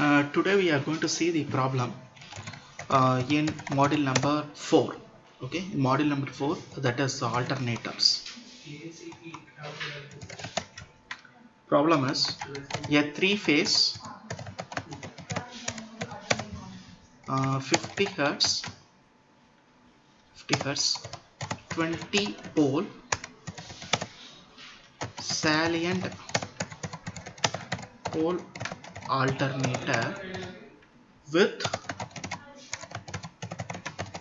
Today we are going to see the problem in module number 4. Okay, in module number 4, that is alternators. Problem is a 3-phase 50 hertz 20 pole salient pole alternator with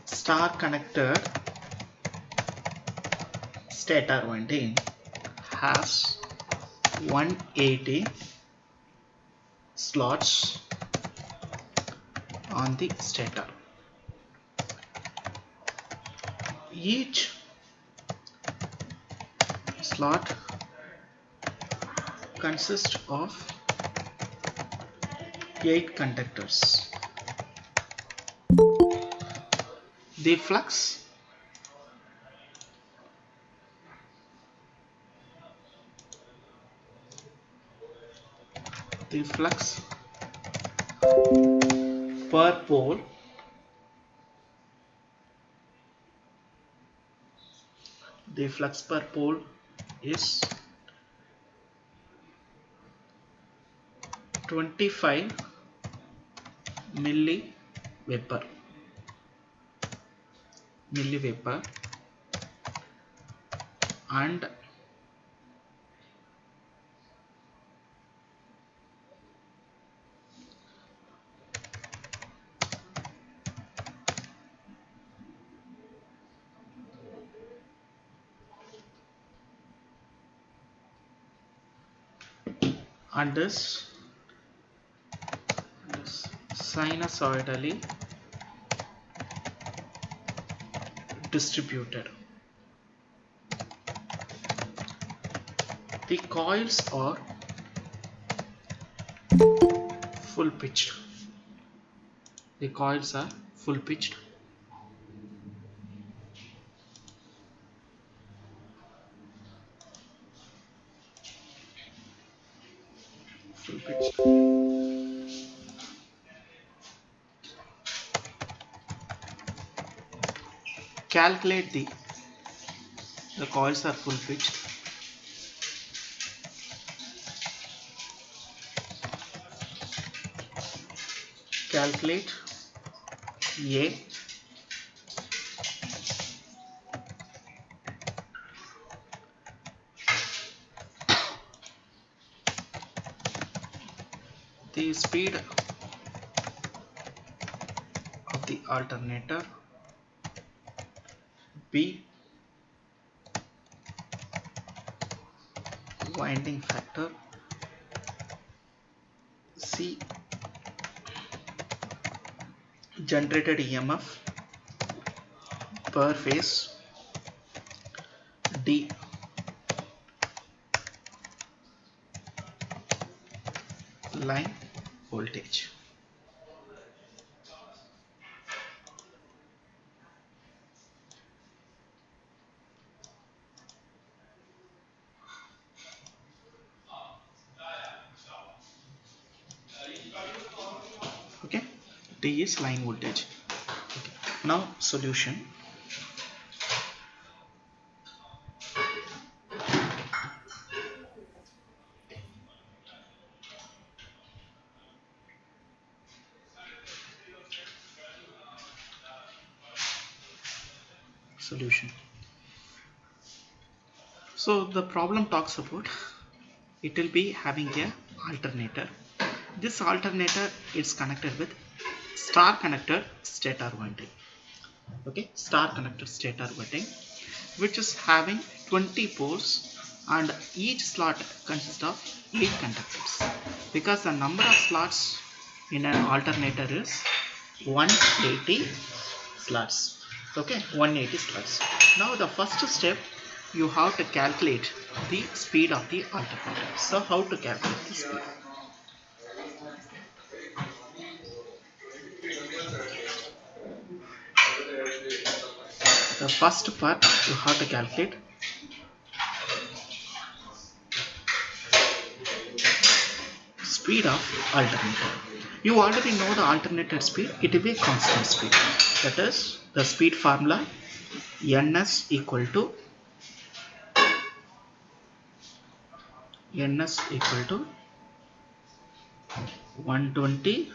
star connected stator winding has 180 slots on the stator. Each slot consists of 8 conductors. The flux per pole is 25 milliVapor and is sinusoidally distributed. The coils are full pitched. Calculate the coils are full pitched. Calculate A the speed of the alternator, B winding factor, C generated EMF per phase, D line voltage. Okay, D is line voltage. Okay. Now solution. So the problem talks about it will be having a alternator. This alternator is connected with star connected stator winding. Okay, star connected stator winding, which is having 20 poles and each slot consists of 8 conductors. Because the number of slots in an alternator is 180 slots. Okay, 180 slots. Now the first step, you have to calculate the speed of the alternator. So how to calculate the speed? The first part you have to calculate speed of alternator. You already know the alternator speed, it will be constant speed. That is the speed formula ns equal to 120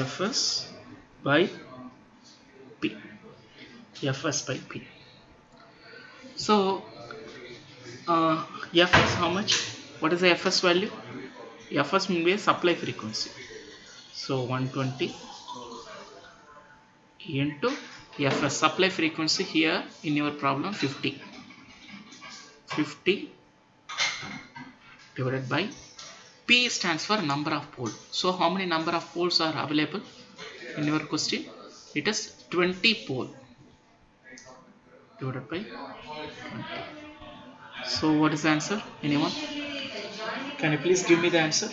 fs by p. Fs by p. So Fs how much? What is the Fs value? Fs will be a supply frequency. So 120 into Fs supply frequency here in your problem 50. 50 divided by P stands for number of poles. So how many number of poles are available in your question? It is 20 pole divided by 20. So what is the answer? Anyone? Can you please give me the answer?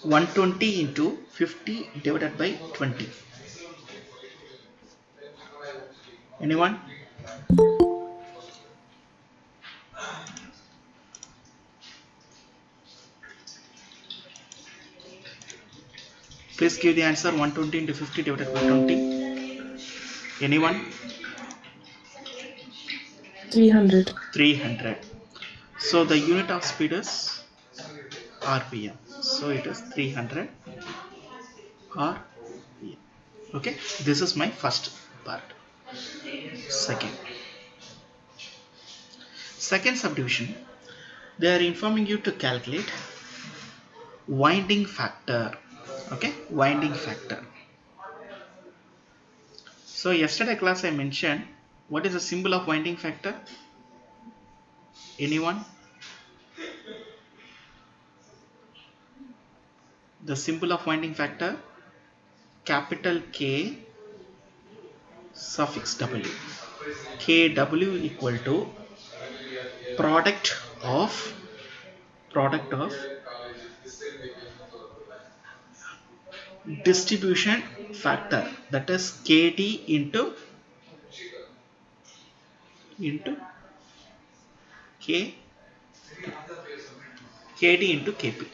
120 into 50 divided by 20. Anyone? Please give the answer. 120 into 50 divided by 20. Anyone? 300. 300. So the unit of speed is RPM. So it is 300 RPM. Okay, this is my first part. Second subdivision, they are informing you to calculate winding factor. Okay, winding factor. So yesterday class I mentioned what is the symbol of winding factor? Anyone? The symbol of winding factor, capital K suffix W. Kw equal to product of distribution factor, that is Kd into K, Kd into Kp.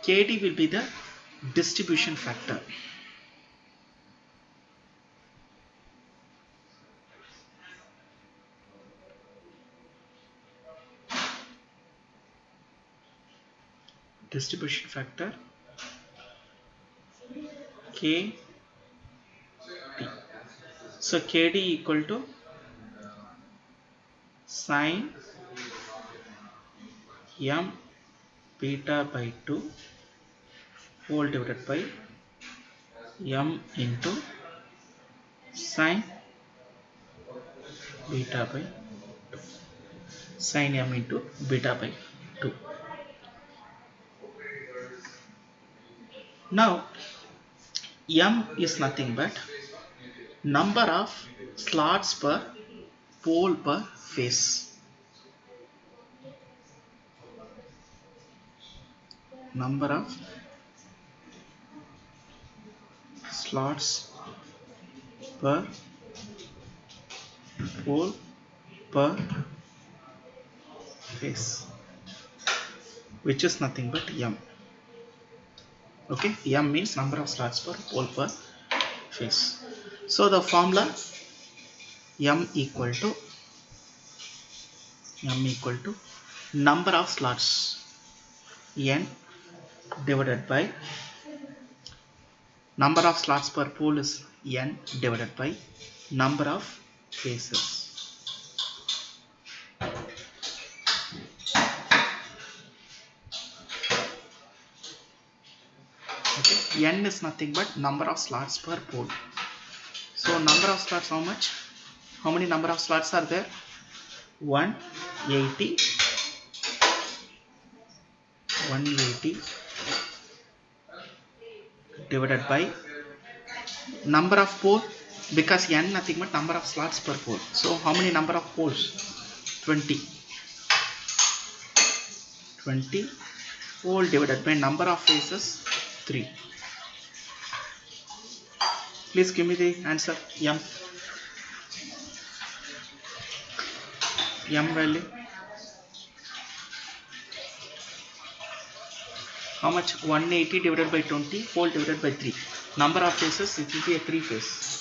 Kd will be the distribution factor. Distribution factor Kd. So Kd equal to sine m beta by 2 whole divided by m into sine beta by 2. Sine m into beta by 2. Now m is nothing but number of slots per pole per phase. Number of slots per pole per phase, which is nothing but m. Okay, m means number of slots per pole per phase. So the formula m equal to number of slots n divided by number of slots per pole is n divided by number of phases. Okay, n is nothing but number of slots per pole. So number of slots how much? How many number of slots are there? 180 divided by number of pole, because n nothing but number of slots per pole. So how many number of poles? 20 whole divided by number of phases 3. Please give me the answer. M value How much? 180 divided by 20 whole divided by 3. Number of phases, it will be a 3 phase.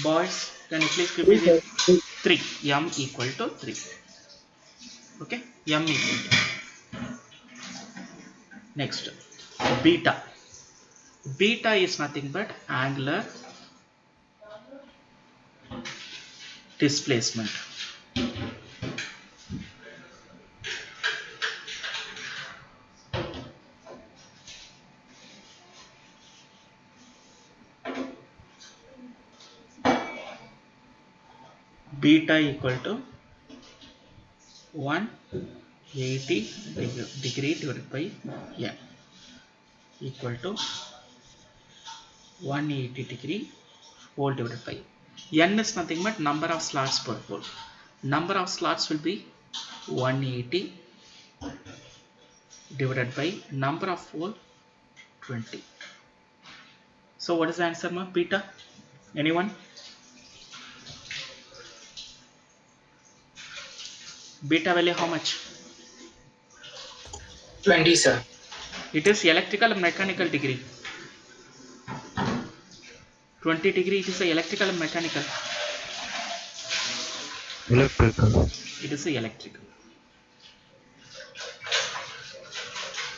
Boys, can you please give me the 3? M equal to 3. Okay, M equal to. Next, beta. Beta is nothing but angular displacement. Beta equal to 180 degree divided by n equal to 180 degree whole divided by n is nothing but number of slots per pole. Number of slots will be 180 divided by number of pole 20. So what is the answer, ma? Beta? Anyone? Beta value how much? 20, sir. It is electrical and mechanical degree. 20 degree, it is a electrical and mechanical. Electrical. It is a electrical.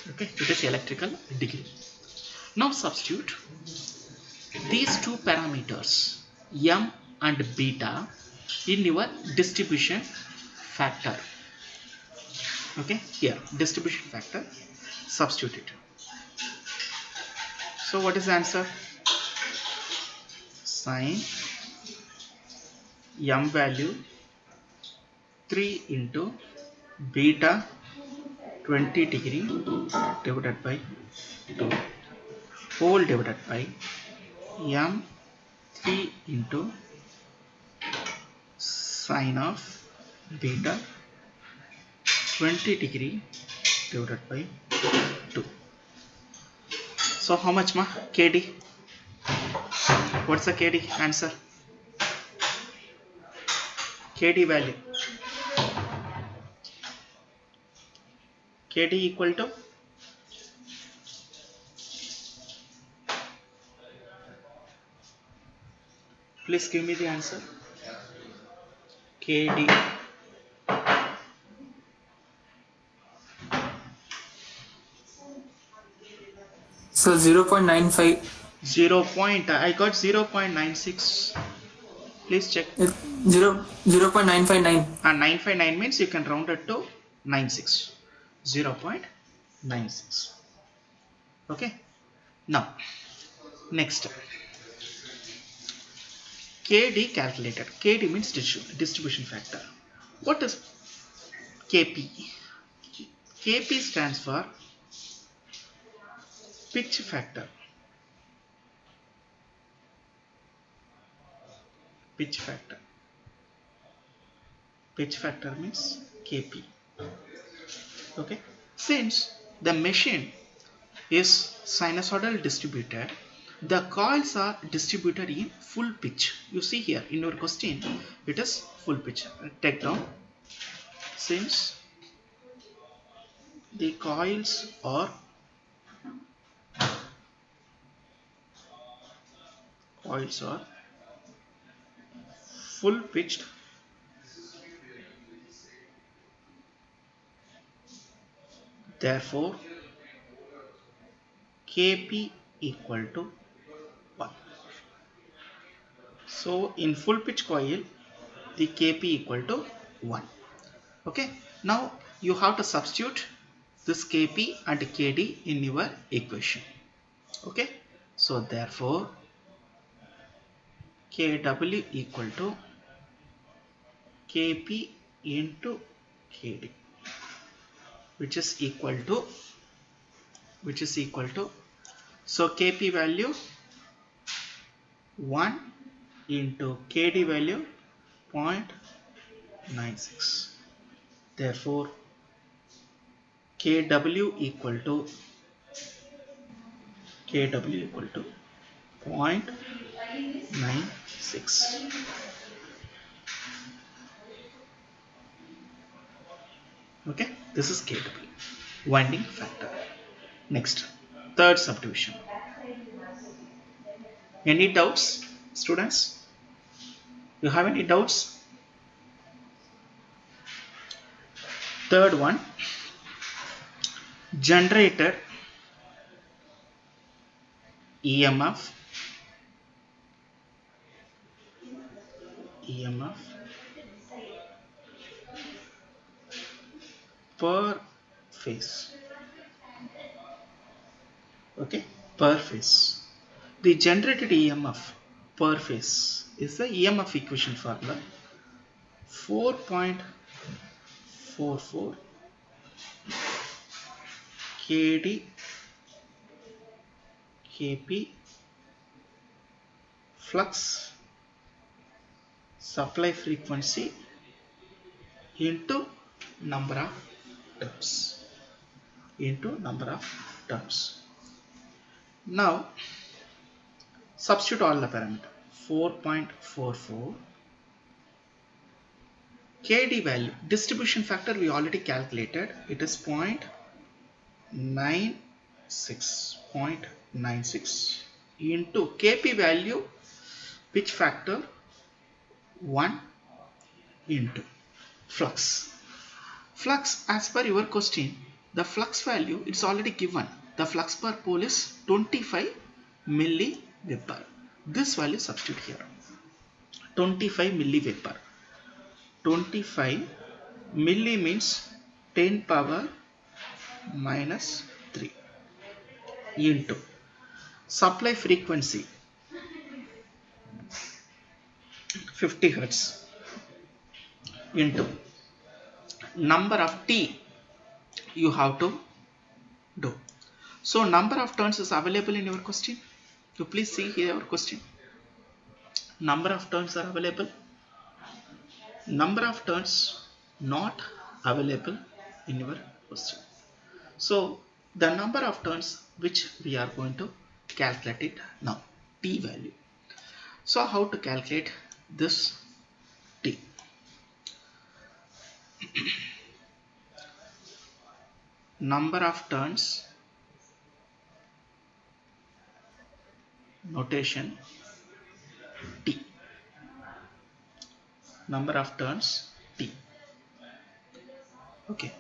Okay, it is electrical degree. Now substitute these two parameters m and beta in your distribution factor. Okay, here distribution factor, substitute it. So what is the answer? Sine m value 3 into beta 20 degree divided by 2 whole divided by m 3 into sine of beta 20 degree divided by 2. So how much, ma? KD. What's the KD answer? KD value. KD equal to please give me the answer. KD. So 0.95. I got 0.96. Please check. 0.959. And 959 means you can round it to 96. 0.96. Okay. Now, next. KD calculated. KD means distribution factor. What is KP? KP stands for pitch factor. Pitch factor. Pitch factor means KP. Okay. Since the machine is sinusoidal distributed, the coils are distributed in full pitch. You see here in your question, it is full pitch. Take down. Since the coils are full pitched, therefore Kp equal to 1. So in full pitch coil, the Kp equal to 1. Okay. Now you have to substitute this Kp and Kd in your equation. Okay. So therefore Kw equal to Kp into Kd, which is equal to so Kp value 1 into Kd value 0.96. Therefore Kw equal to 0.96. Okay, this is Kw. winding factor. Next, third subdivision. Any doubts, students? You have any doubts? Third one, generated EMF per phase. Okay, per phase. The generated EMF per phase is the EMF equation formula 4.44 kd kp flux supply frequency into number of turns. Now substitute all the parameter. 4.44 kd value, distribution factor we already calculated, it is 0.96 into kp value, which factor? 1 into flux. Flux, as per your question, the flux value it's already given. The flux per pole is 25 milliweber. This value substitute here. 25 milliweber. 25 milli means 10 power minus 3 into supply frequency 50 hertz into number of T you have to do. So number of turns is available in your question. You please see here your question. Number of turns are available. Number of turns not available in your question. So the number of turns which we are going to calculate it now, T value. So how to calculate this T? Number of turns notation T. Number of turns T. Okay.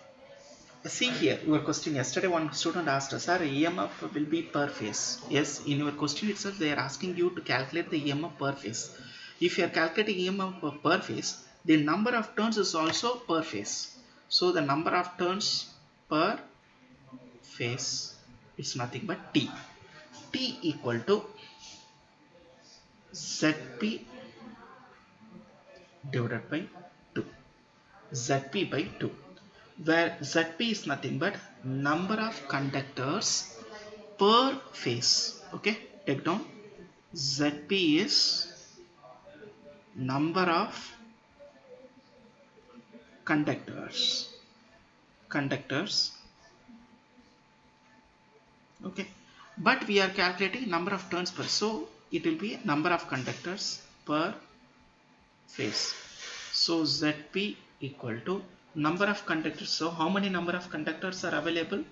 See here your question. Yesterday one student asked us, sir, EMF will be per phase. Yes, in your question itself they are asking you to calculate the EMF per phase. If you are calculating EMF per phase, the number of turns is also per phase. So the number of turns per phase is nothing but T. T equal to Zp divided by 2. Zp by 2. Where Zp is nothing but number of conductors per phase. Okay, take down. Zp is number of conductors. Okay, but we are calculating number of turns per, so it will be number of conductors per phase. So Zp equal to number of conductors. So how many number of conductors are available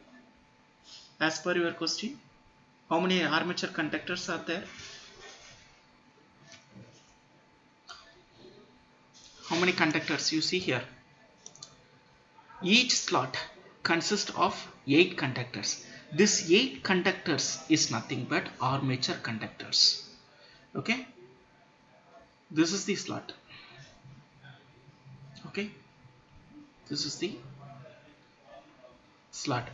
as per your question? How many armature conductors are there? How many conductors you see here? Each slot consists of 8 conductors. This 8 conductors is nothing but armature conductors. Okay, this is the slot. Okay, this is the slot.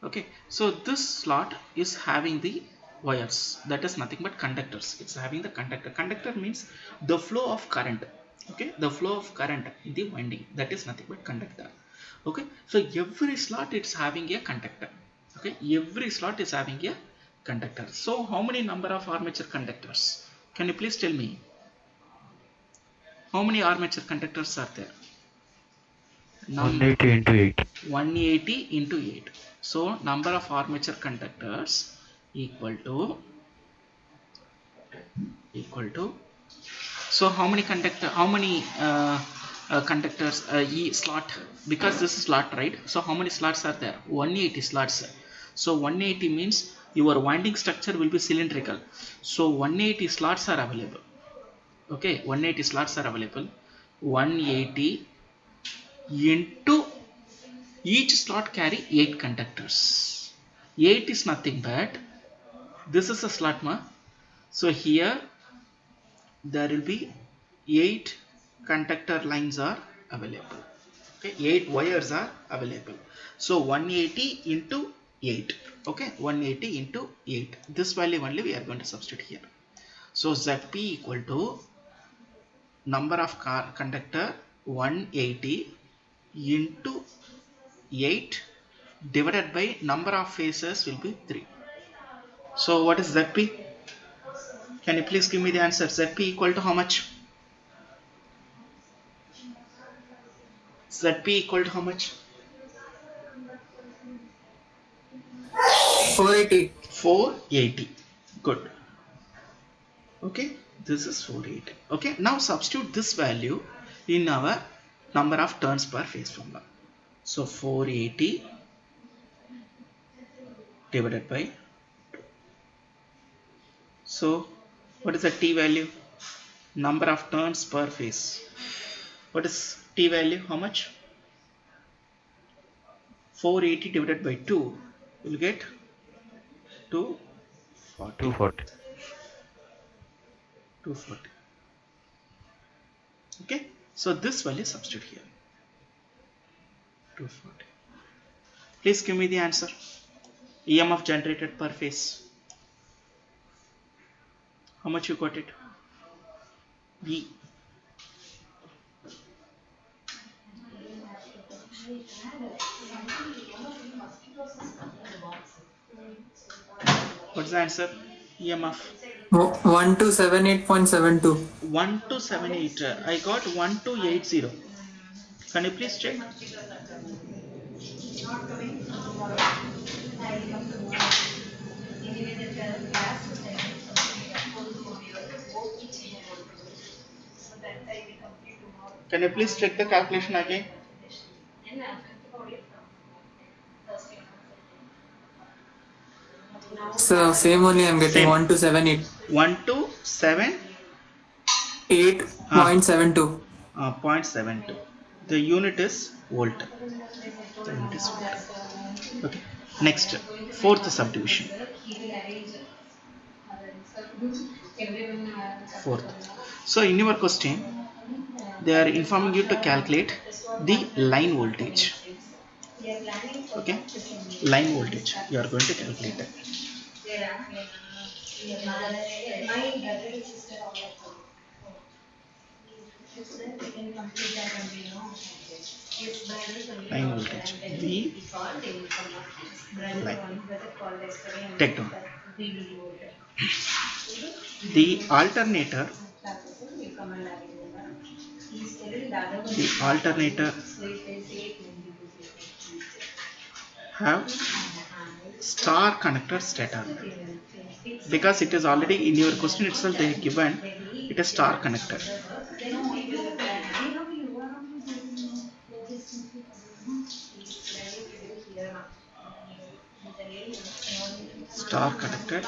Okay, so this slot is having the wires, that is nothing but conductors. It's having the conductor means the flow of current. Okay, the flow of current in the winding, that is nothing but conductor. Okay, so every slot it's having a conductor. Okay, every slot is having a conductor. So how many number of armature conductors? Can you please tell me? How many armature conductors are there? 180 into 8. 180 into 8. So number of armature conductors equal to so how many conductors E slot, because this is slot, right? So how many slots are there? 180 slots. So 180 means your winding structure will be cylindrical, so 180 slots are available. Okay, 180 slots are available. 180 into each slot carry 8 conductors. 8 is nothing but this is a slot ma. So here there will be 8 conductor lines are available. Okay, 8 wires are available. So 180 into 8. Okay, 180 into 8, this value only we are going to substitute here. So Zp equal to number of conductor 180 into 8 divided by number of phases will be 3. So what is Zp? Can you please give me the answer? Zp equal to how much? Zp equal to how much? 480. 480. Good. Okay, this is 480. Okay, now substitute this value in our number of turns per phase formula. So 480 divided by 2. So what is the T value? Number of turns per phase. What is T value? How much? 480 divided by 2 will get 240. 240. 240. Okay, so this value substitute here. 240. Please give me the answer. EMF generated per phase. How much you got it? V. What's the answer? EMF. 1278.72. 1278. I got 1280. Can you please check? Can you please check the calculation again? So same only I'm getting Same. 1278. 127. 8.72. 0.72. The unit is volt. The unit is volt. Okay. Next, fourth subdivision. Fourth. So in your question, they are informing you to calculate the line voltage. Okay, line voltage. You are going to calculate it. Line voltage. V line. Take down. The alternator have star connected stator, because it is already in your question itself they have given it is star connected. Star connected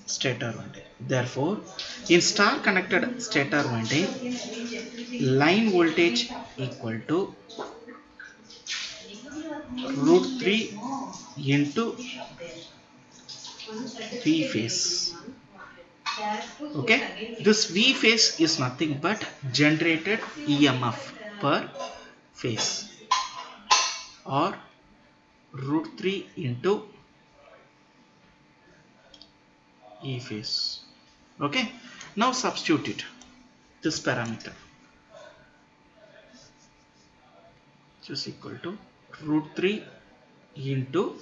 stator winding. Therefore, in star connected stator winding, line voltage equal to root 3 into V phase. Okay, this V phase is nothing but generated EMF per phase, or root 3 into E phase. Okay, now substitute it, this parameter, which is equal to root 3 into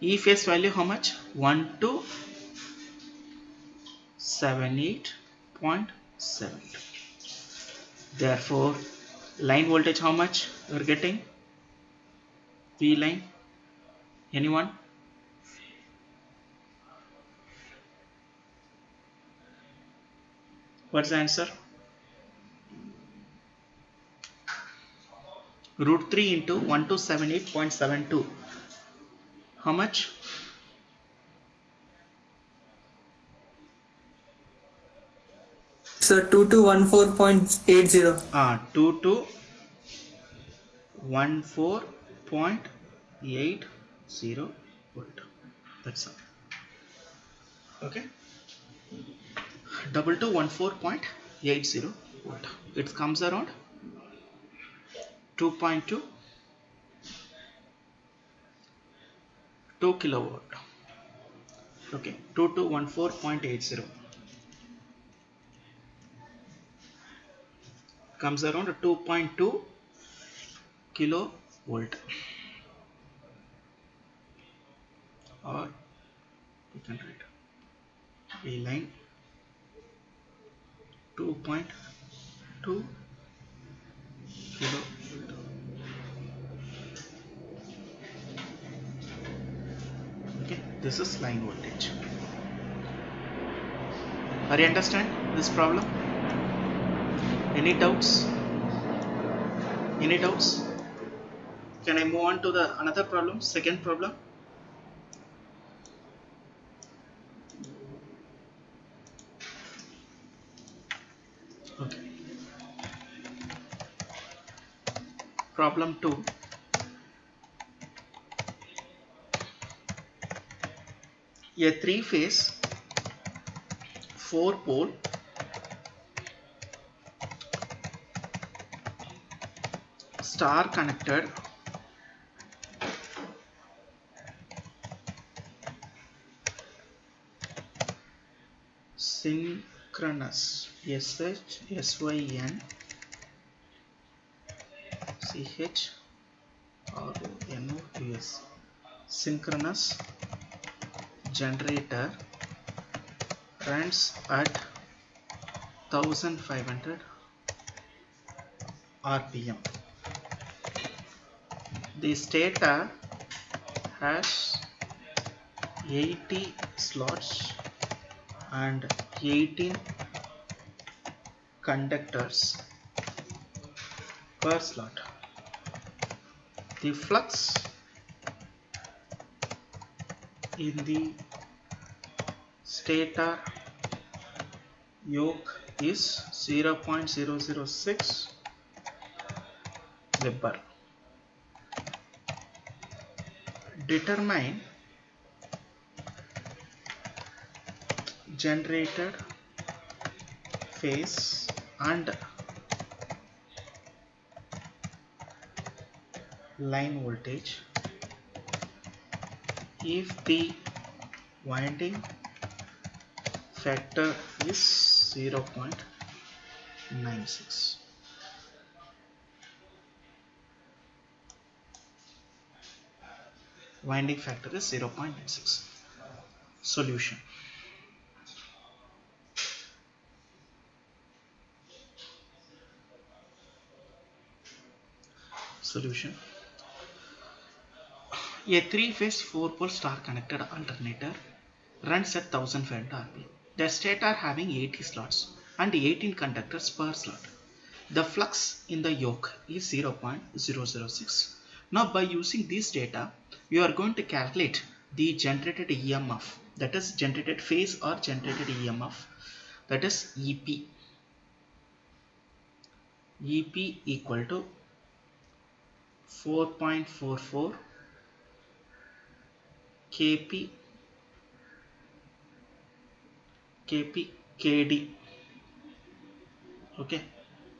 E phase value how much? 1278.72. Therefore, line voltage how much you are getting? V line. Anyone? What's the answer? Root 3 into 1278.72. How much? So 2214.80. 2214.80 volt. That's all. Okay. 2214.80 volt. It comes around 2.2 2 kilowatt. Okay, 2214.80 comes around 2.2 kilovolt, or you can write a line 2.2 kilovolt. Okay, this is line voltage. Are you understand this problem? Any doubts? Any doubts? Can I move on to the another problem, second problem? Okay. Problem 2. A three-phase, four-pole star connected synchronous SYNCHRONOUS synchronous generator runs at 1500 RPM. The stator has 80 slots and 18 conductors per slot. The flux in the stator yoke is 0.006 Weber. Determine generated phase and line voltage if the winding factor is 0.96. Winding factor is 0.96. Solution. Solution. A three-phase four-pole star-connected alternator runs at 1500 RPM. The stator having 80 slots and 18 conductors per slot. The flux in the yoke is 0.006. Now by using this data, you are going to calculate the generated EMF, that is generated phase or generated EMF, that is EP. EP equal to 4.44 kp kd. Okay,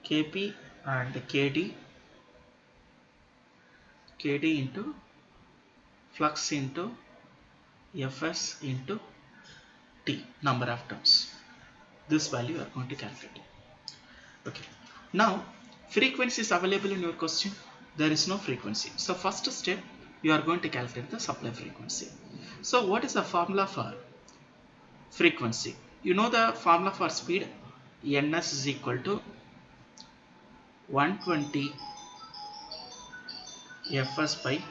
kp and kd into flux into Fs into T, number of turns. This value you are going to calculate. Okay. Now, frequency is available in your question. There is no frequency. So first step, you are going to calculate the supply frequency. So what is the formula for frequency? You know the formula for speed. Ns is equal to 120 Fs by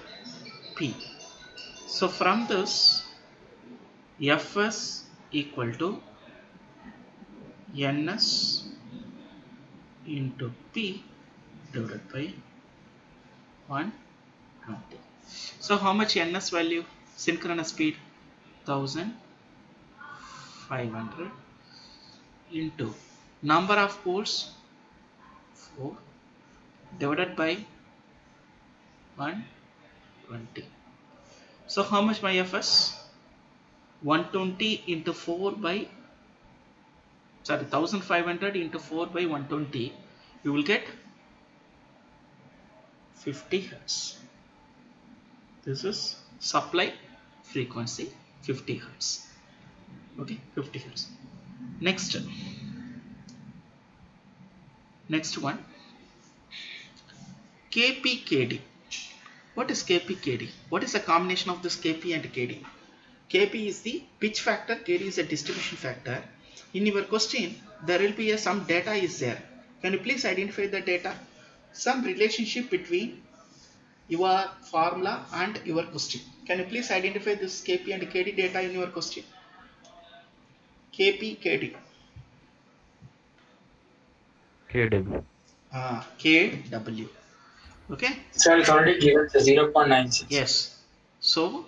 P. So from this, Fs equal to Ns into P divided by 120. So how much ns value? Synchronous speed 1500 into number of poles 4 divided by 120. So how much my fs? 120 into 4 by 1500 into 4 by 120, you will get 50 hertz. This is supply frequency 50 hertz. Okay, 50 hertz. Next one, kpkd. What is kpkd? What is the combination of this kp and kd? Kp is the pitch factor, kd is a distribution factor. In your question there will be some data is there. Can you please identify the data? Some relationship between your formula and your question. Can you please identify this kp and kd data in your question? kp kd. KW. Kw. Okay. Sir, it's already given 0.96. Yes. So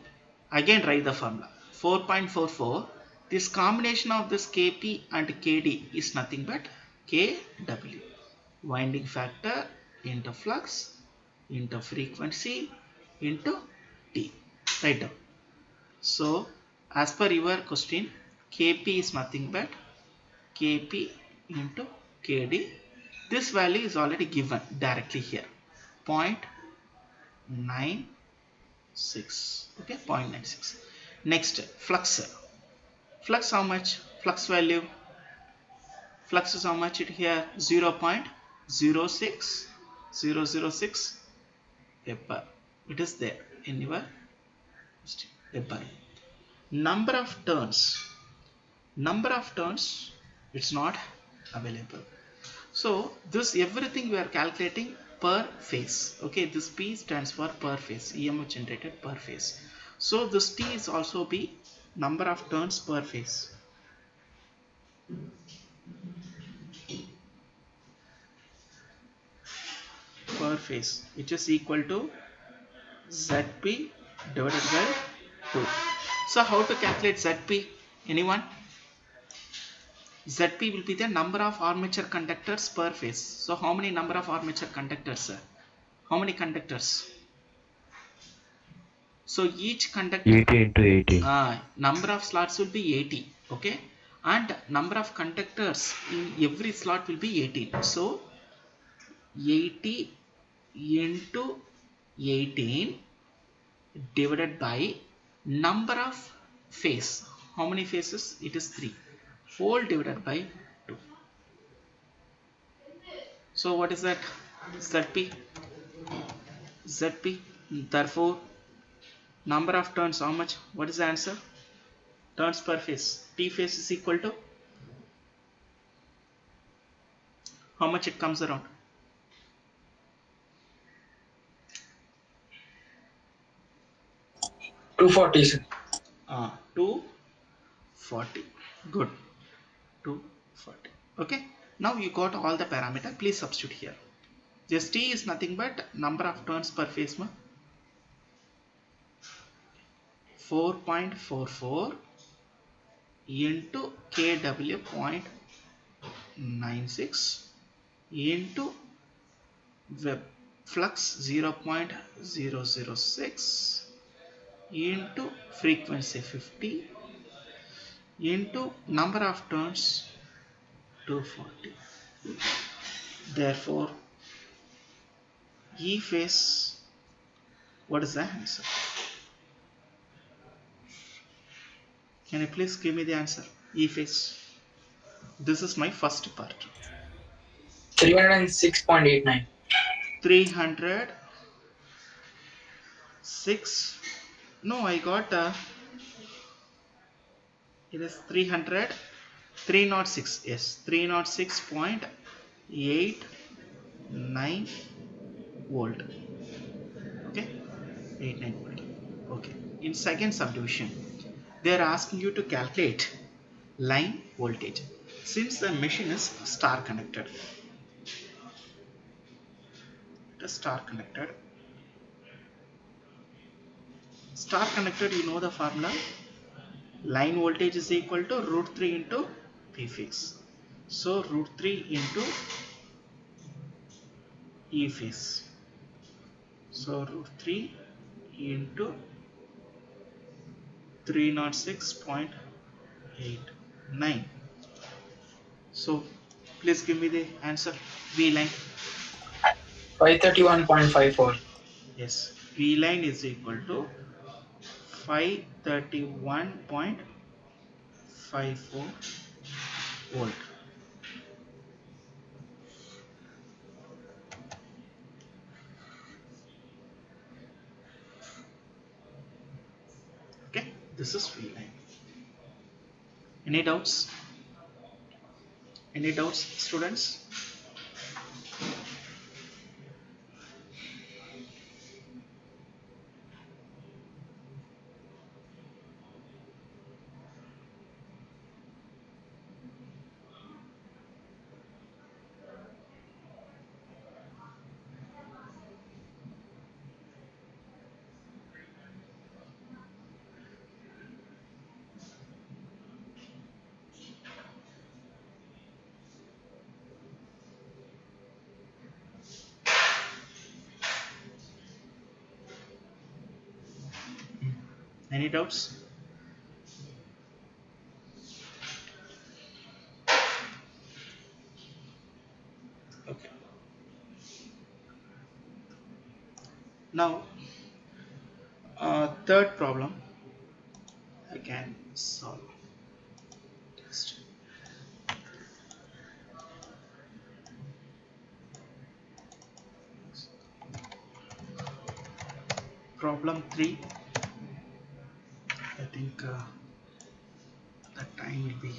again write the formula 4.44. This combination of this kp and kd is nothing but kw, winding factor into flux into frequency into t. Write down. So as per your question, kp is nothing but kp into kd. This value is already given directly here, 0.96. okay, 0.96. Next, flux. Flux how much? Flux value, flux is how much it here? 0.06006 Weber. It is there in your Weber. Number of turns it's not available. So this everything we are calculating per phase. Okay, this P stands for per phase, EMF generated per phase. So this T is also be number of turns per phase. Per phase, which is equal to Zp divided by 2. So how to calculate Zp? Anyone? Zp will be the number of armature conductors per phase. So how many number of armature conductors? How many conductors? So each conductor 80 into 80. Number of slots will be 80. Okay, and number of conductors in every slot will be 18. So 80 into 18 divided by number of phase. How many phases? It is 3. Whole divided by 2. So what is that? Zp. Therefore number of turns how much? What is the answer? Turns per phase. T phase is equal to how much it comes around? 240, sir. 240. Good. 240. Okay. Now you got all the parameter. Please substitute here. This T is nothing but number of turns per phase. 4.44 into kW 0.96 into Web flux 0.006 into frequency 50 into number of turns 240. Therefore E phase, what is the answer? Can you please give me the answer? E phase. This is my first part. 306.89. 306. No, I got it is 306. Yes, 306.89 volt. Okay, 89 volt. Okay. In second subdivision, they are asking you to calculate line voltage. Since the machine is star connected, it is star connected. Star connected, you know the formula. Line voltage is equal to root 3 into P phase. So root 3 into E phase. So root 3 into 306.89. So please give me the answer. V line. 531.54. Yes, V line is equal to 531.54 volt. Okay, this is V line. Any doubts? Any doubts, students? Any doubts? Okay. Now, third problem I can solve. Just problem 3. I think the time will be